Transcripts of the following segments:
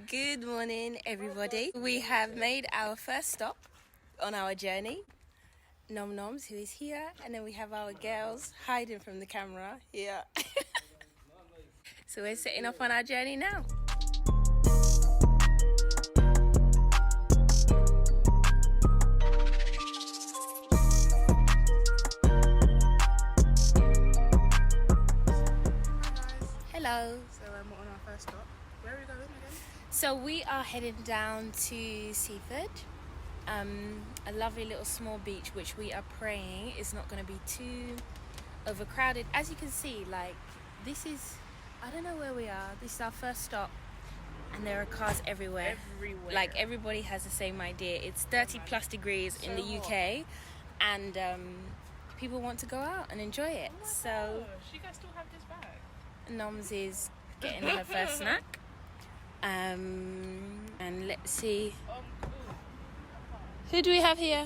Good morning, everybody. We have made our first stop on our journey. Nom Noms, who is here, and then we have our girls hiding from the camera here. So we're setting off on our journey now. Hello. So we're on our first stop. Where are we going again? So we are heading down to Seaford, a lovely little small beach which we are praying is not going to be too overcrowded. As you can see, like, this is, I don't know where we are, this is our first stop and there are cars everywhere. Like, everybody has the same idea. It's 30 plus degrees in the UK and people want to go out and enjoy it. So you guys still have this bag? Noms is getting her first snack. And let's see. Who do we have here?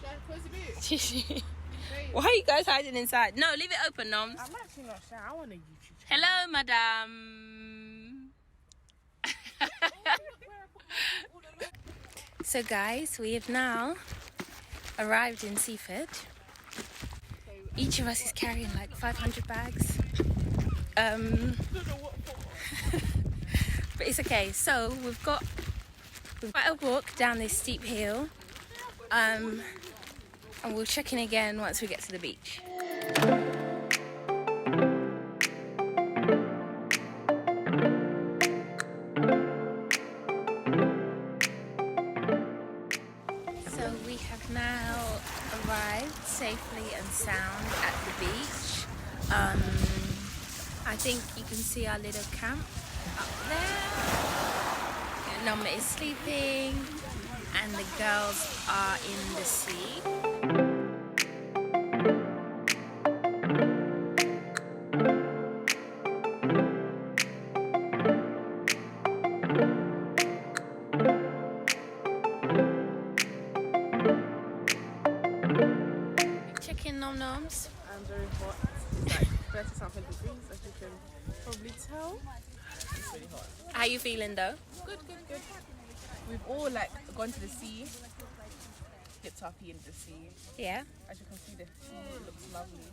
Should I close the boot? Why are you guys hiding inside? No, leave it open, Noms. I'm actually not sure. I want a YouTube channel. Hello, madam. So, guys, we have now arrived in Seaford. Each of us is carrying like 500 bags. But it's okay. So we've got a walk down this steep hill, and we'll check in again once we get to the beach. So we have now arrived safely and sound at the beach. I think you can see our little camp up there. Nom is sleeping and the girls are in the sea. Check in, Nom Noms. I'm very hot. It's like 30 something degrees, as you can probably tell. It's really hot. How you feeling though? Good. We've all like gone to the sea, dipped our feet into the sea. Yeah. As you can see, the sea looks lovely.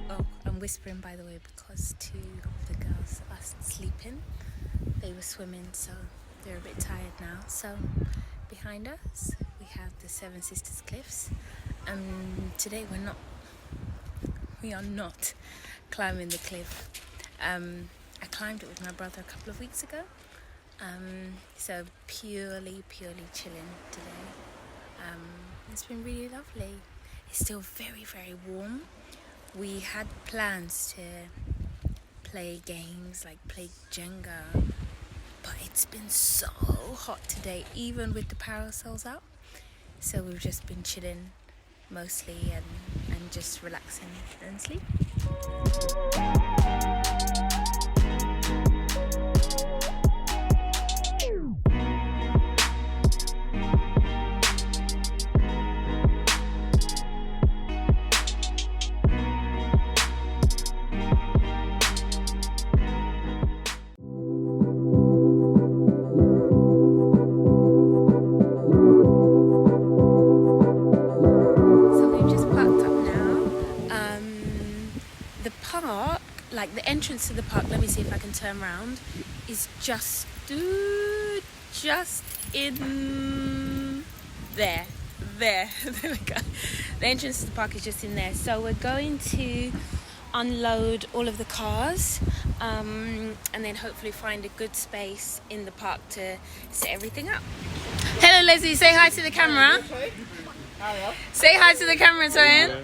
Oh, I'm whispering by the way because two of the girls are sleeping. They were swimming, so they're a bit tired now. So behind us we have the Seven Sisters Cliffs. Today we are not climbing the cliff. I climbed it with my brother a couple of weeks ago. So purely chilling today. It's been really lovely. It's still very, very warm. We had plans to play games, like play Jenga, but it's been so hot today, even with the parasols out. So we've just been chilling mostly and just relaxing and sleep. Like the entrance to the park, let me see if I can turn around, is just in there. There we go. The entrance to the park is just in there. So we're going to unload all of the cars and then hopefully find a good space in the park to set everything up. Hello Leslie, say hi to the camera. Say hi to the camera, Toyin.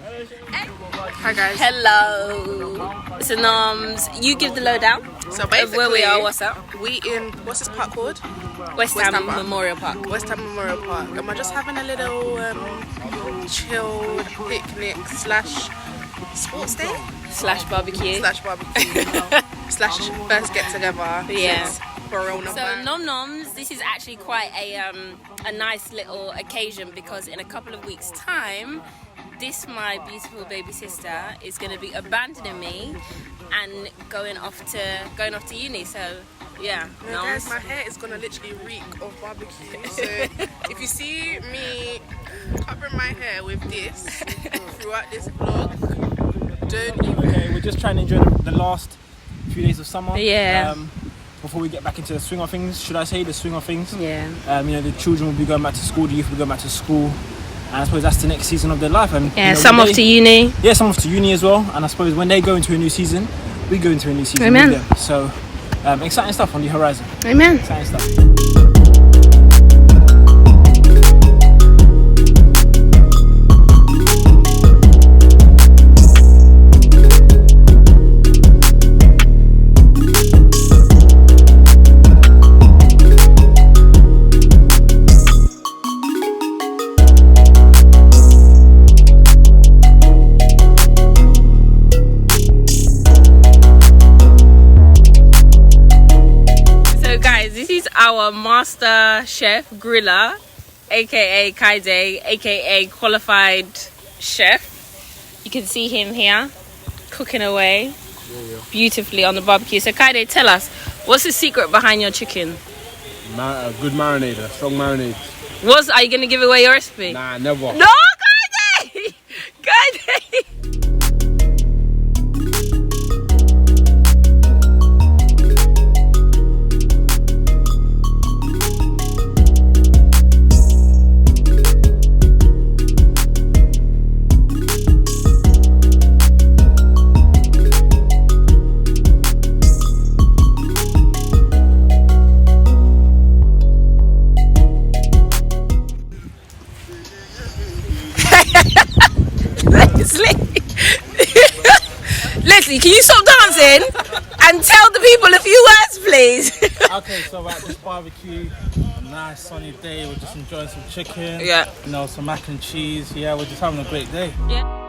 Hi guys. Hello. So Noms, you give the lowdown. So basically, where we are, what's up? We in, what's this park called? West Ham Memorial Park. West Ham Memorial Park. And we're just having a little chilled picnic / sports day? Slash barbecue. / barbecue. / first get together. Yeah. Since coronavirus. So nom noms, this is actually quite a nice little occasion because in a couple of weeks' time, my beautiful baby sister is going to be abandoning me and going off to uni. So yeah, guys, my hair is gonna literally reek of barbecue. So if you see me covering my hair with this throughout this vlog, don't even. Okay, we're just trying to enjoy the last few days of summer. Yeah. Before we get back into the swing of things, should I say the swing of things? Yeah. You know, the children will be going back to school, the youth will be going back to school, and I suppose that's the next season of their life. And Yeah, you know, some off to uni. Yeah, some off to uni as well. And I suppose when they go into a new season, we go into a new season Amen. with them. So exciting stuff on the horizon. Amen. Exciting stuff. Our master chef griller, aka Kaide, aka qualified chef. You can see him here cooking away beautifully on the barbecue. So Kaide, tell us, what's the secret behind your chicken? Good marinator, strong marinade. Are you gonna give away your recipe? Nah, never. No, Kaide! Kaide! Leslie, can you stop dancing and tell the people a few words, please? Okay, so at this barbecue, a nice sunny day, we're just enjoying some chicken. Yeah. You know, some mac and cheese. Yeah, we're just having a great day. Yeah.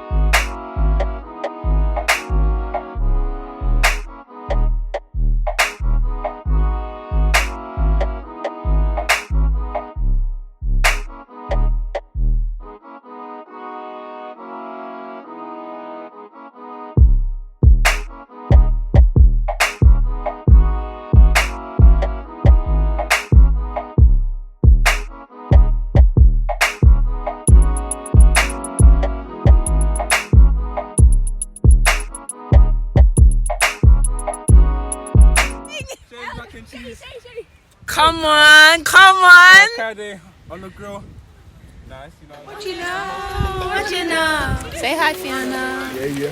Come on, come on. Okay, on the grill. Nice, you know. What you know? What you know? Say hi, Fiona. Yeah.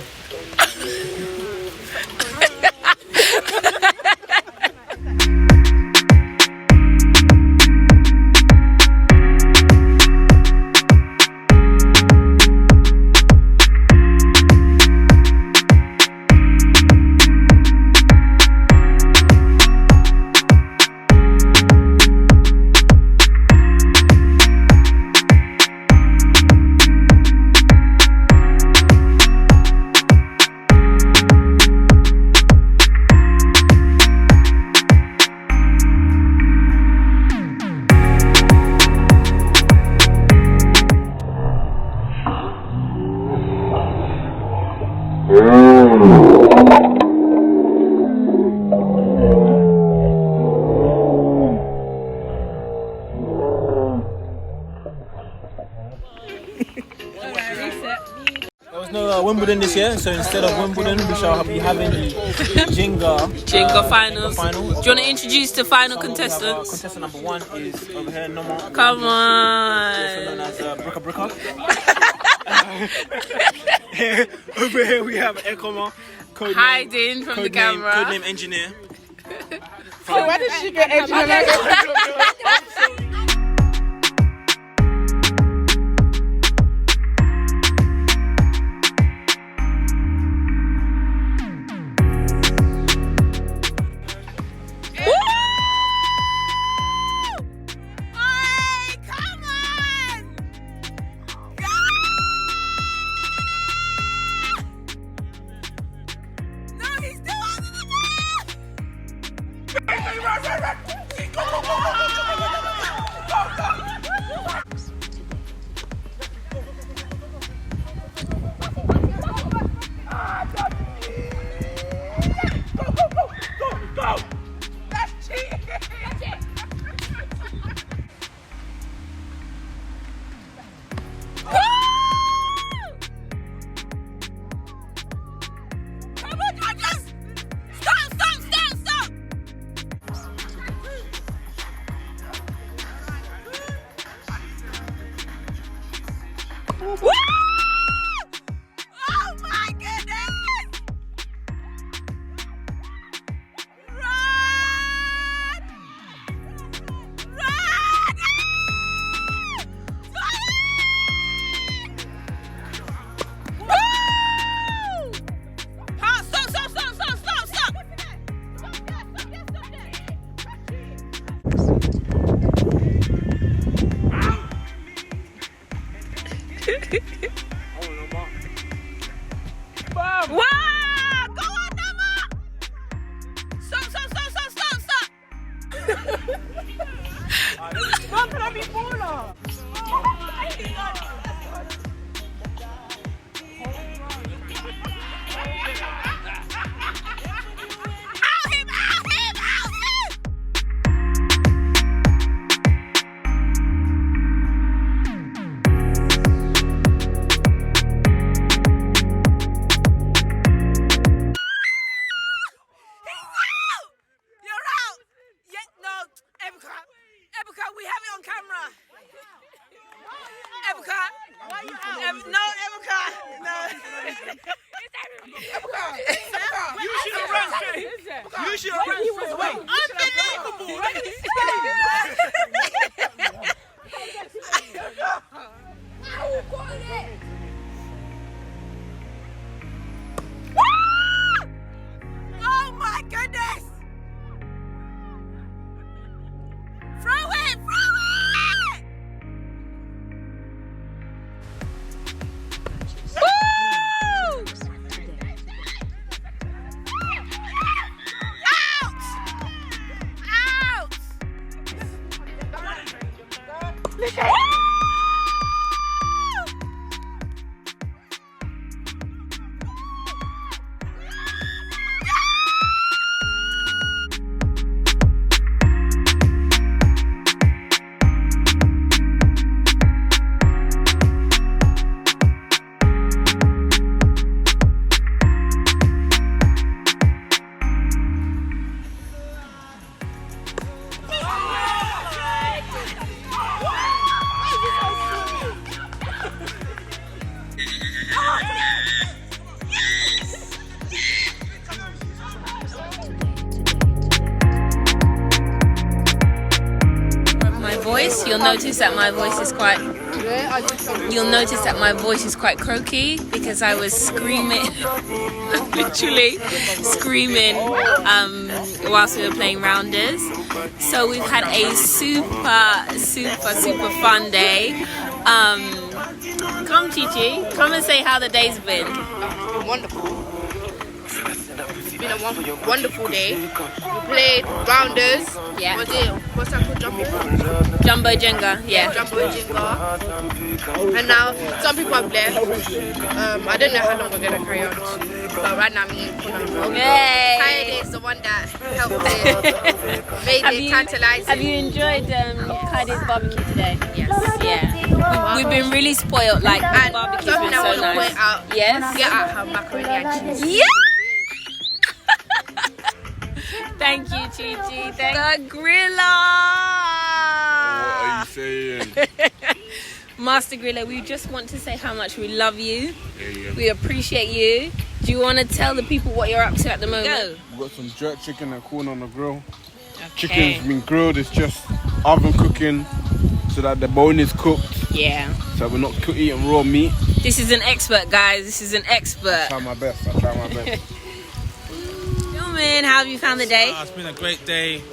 There was no Wimbledon this year, so instead of Wimbledon, we shall be having the Jenga finals. Do you want to introduce the final So contestants? contestant number 1 is over here, Noma. Come Also known on. as Bricka. Over here we have Ekoma, Hiding from the camera. codename engineer. Where did she get engineer? He's still under the ball! Woo! Oh my goodness! Run! Run! Woo! Stop! Wow! Go on, Nama! Stop! How can I be baller? Out him! You're out! Yeah, no, Ebuka, we have it on camera. Ebuka, why are you out? No, Ebuka, no. You should have run straight. You should have run straight away. Unbelievable! Oh my goodness! Throw it! Woo! Out! Voice, you'll notice that my voice is quite croaky because I was screaming, literally screaming whilst we were playing rounders. So we've had a super fun day. Come Chichi, come and say how the day's been. Wonderful. It's been a wonderful day. We played rounders. Yeah. What's that called? Jumbo Jenga. Yeah. Jumbo Jenga. And now some people have left. I don't know how long we're gonna carry on. But right now me and Kuna. Yay! Kaede is the one that helped it. Made it tantalizing. Have you enjoyed Kaide's barbecue today? Yes. Yeah. We've been really spoiled. Like the And barbecue's something been I so want to nice. point out. Yes. Get out her macaroni and cheese. Yeah. Thank you, Chichi. The griller. What are you saying? Master Griller, we just want to say how much we love you. Yeah. We appreciate you. Do you want to tell the people what you're up to at the moment? Go. We've got some jerk chicken and corn on the grill. Okay. Chicken's been grilled, it's just oven cooking so that the bone is cooked. Yeah. So we're not eating raw meat. This is an expert, guys. This is an expert. I try my best. Man, how have you found the day? It's been a great day.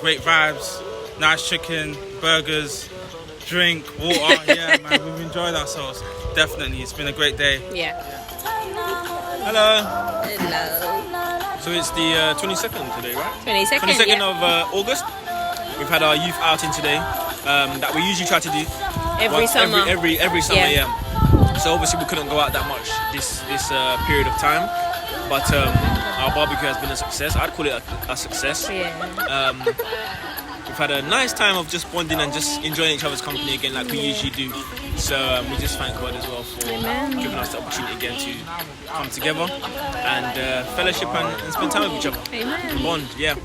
Great vibes. Nice chicken, burgers, drink, water. Yeah, man, we've enjoyed ourselves. Definitely, it's been a great day. Yeah. Hello. Hello. So it's the 22nd today, right? 22nd, 22nd yeah. of August. We've had our youth outing today that we usually try to do Every summer. Every summer, Yeah. yeah. So obviously we couldn't go out that much this period of time, but our barbecue has been a success. I'd call it a success. Yeah. We've had a nice time of just bonding and just enjoying each other's company again like we usually do. So we just thank God as well for giving us the opportunity again to come together and fellowship and spend time with each other. Amen. Bond, yeah.